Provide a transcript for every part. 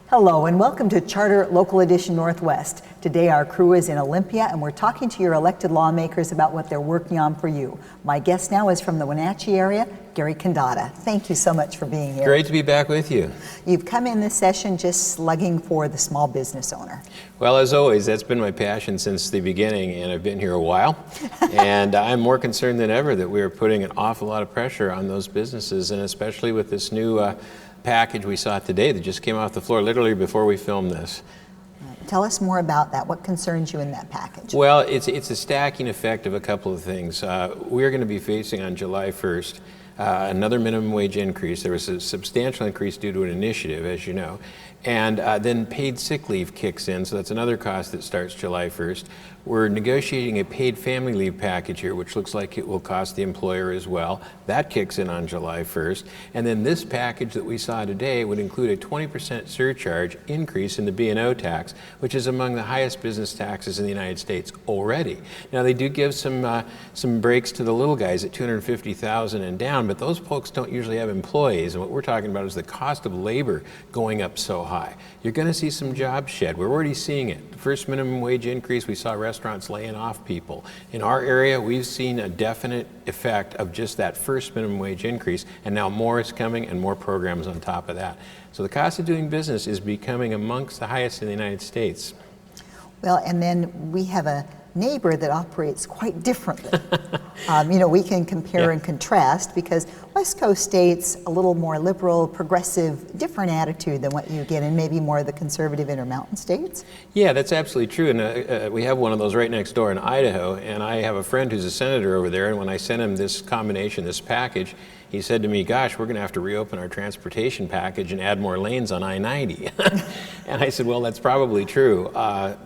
Hello and welcome to Charter Local Edition Northwest. Today our crew is in Olympia and we're talking to your elected lawmakers about what they're working on for you. My guest now is from the Wenatchee area, Cary Condotta. Thank you so much for being here. Great to be back with you. You've come in this session just slugging for the small business owner. Well, as always, that's been my passion since the beginning, and I've been here a while. And I'm more concerned than ever that we are putting an awful lot of pressure on those businesses, and especially with this new package we saw today that just came off the floor literally before we filmed this. Tell us more about that. What concerns you in that package? Well, it's a stacking effect of a couple of things. We're going to be facing on July 1st another minimum wage increase. There was a substantial increase due to an initiative, as you know. And then paid sick leave kicks in, so that's another cost that starts July 1st. We're negotiating a paid family leave package here, which looks like it will cost the employer as well. That kicks in on July 1st. And then this package that we saw today would include a 20% surcharge increase in the B&O tax, which is among the highest business taxes in the United States already. Now, they do give some breaks to the little guys at $250,000 and down, but those folks don't usually have employees. And what we're talking about is the cost of labor going up so high. You're going to see some jobs shed. We're already seeing it. The first minimum wage increase, we saw restaurants laying off people. In our area, we've seen a definite effect of just that first minimum wage increase, and now more is coming and more programs on top of that. So the cost of doing business is becoming amongst the highest in the United States. Well, and then we have a neighbor that operates quite differently. We can compare and contrast because West Coast states a little more liberal, progressive, different attitude than what you get in maybe more of the conservative Intermountain states. Yeah, that's absolutely true. And we have one of those right next door in Idaho. And I have a friend who's a senator over there. And when I sent him this combination, this package, he said to me, gosh, we're going to have to reopen our transportation package and add more lanes on I-90. And I said, well, that's probably true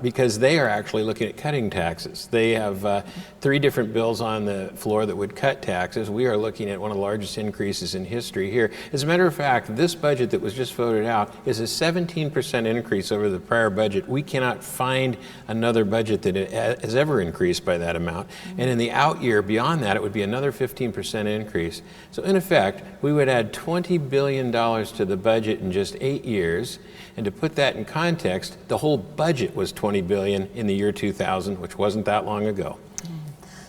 because they are actually looking at cutting taxes. They have 3 different bills on the floor that would cut taxes. We are looking at one of the largest increases in history here. As a matter of fact, this budget that was just voted out is a 17% increase over the prior budget. We cannot find another budget that has ever increased by that amount. And in the out year beyond that, it would be another 15% increase. So in effect, we would add $20 billion to the budget in just 8 years. And to put that in context, the whole budget was $20 billion in the year 2000, which wasn't that long ago.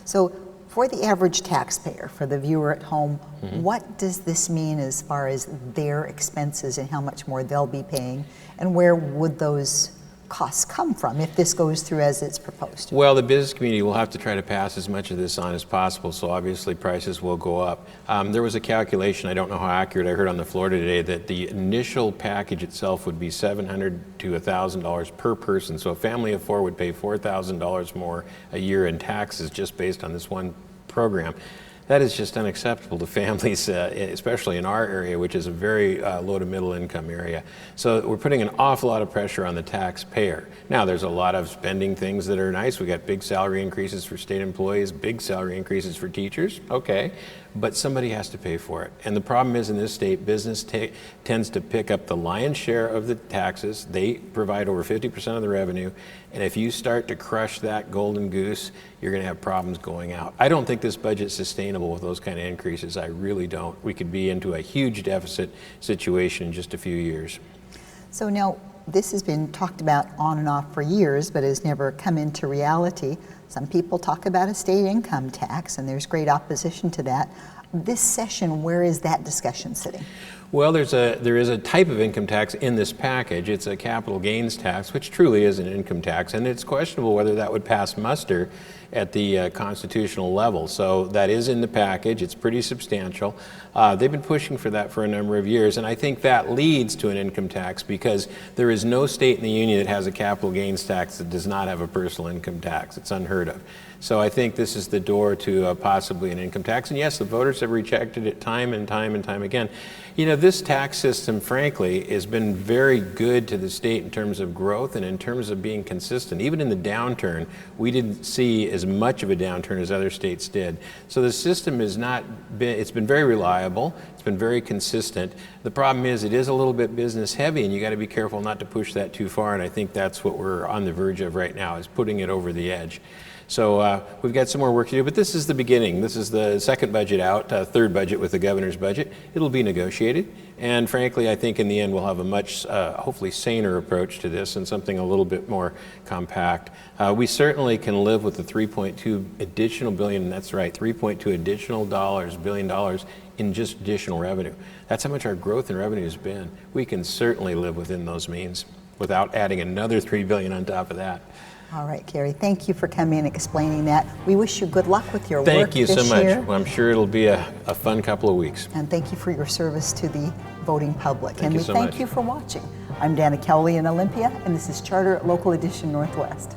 So for the average taxpayer, for the viewer at home, what does this mean as far as their expenses and how much more they'll be paying? And where would those costs come from if this goes through as it's proposed? Well, the business community will have to try to pass as much of this on as possible, so obviously prices will go up. There was a calculation, I don't know how accurate, I heard on the floor today, that the initial package itself would be $700 to $1,000 per person. So a family of 4 would pay $4,000 more a year in taxes just based on this one program. That is just unacceptable to families, especially in our area, which is a very low to middle income area. So we're putting an awful lot of pressure on the taxpayer. Now, there's a lot of spending things that are nice. We got big salary increases for state employees, big salary increases for teachers. Okay, but somebody has to pay for it. And the problem is in this state, business tends to pick up the lion's share of the taxes. They provide over 50% of the revenue. And if you start to crush that golden goose, you're going to have problems going out. I don't think this budget's sustainable with those kind of increases. I really don't. We could be into a huge deficit situation in just a few years. So now, this has been talked about on and off for years, but has never come into reality. Some people talk about a state income tax, and there's great opposition to that. This session, where is that discussion sitting? Well, there is a type of income tax in this package. It's a capital gains tax, which truly is an income tax, and it's questionable whether that would pass muster at the constitutional level. So that is in the package. It's pretty substantial. They've been pushing for that for a number of years, and I think that leads to an income tax because there is no state in the union that has a capital gains tax that does not have a personal income tax. It's unheard of. So I think this is the door to possibly an income tax. And yes, the voters have rejected it time and time and time again. You know, this tax system, frankly, has been very good to the state in terms of growth and in terms of being consistent. Even in the downturn, we didn't see as much of a downturn as other states did. So the system has not been, it's been very reliable, it's been very consistent. The problem is it is a little bit business heavy, and you got to be careful not to push that too far, and I think that's what we're on the verge of right now, is putting it over the edge. So we've got some more work to do, but this is the beginning. This is the second budget out, third budget with the governor's budget. It'll be negotiated, and frankly, I think in the end we'll have a much, hopefully, saner approach to this and something a little bit more compact. We certainly can live with the 3.2 additional billion, and that's right, 3.2 additional billion dollars in just additional revenue. That's how much our growth in revenue has been. We can certainly live within those means without adding another $3 billion on top of that. All right, Cary, thank you for coming and explaining that. We wish you good luck with your work Thank you this so much. year. Well, I'm sure it'll be a fun couple of weeks. And thank you for your service to the voting public. Thank And you we so thank much. you for watching. I'm Dana Cowley in Olympia, and this is Charter Local Edition Northwest.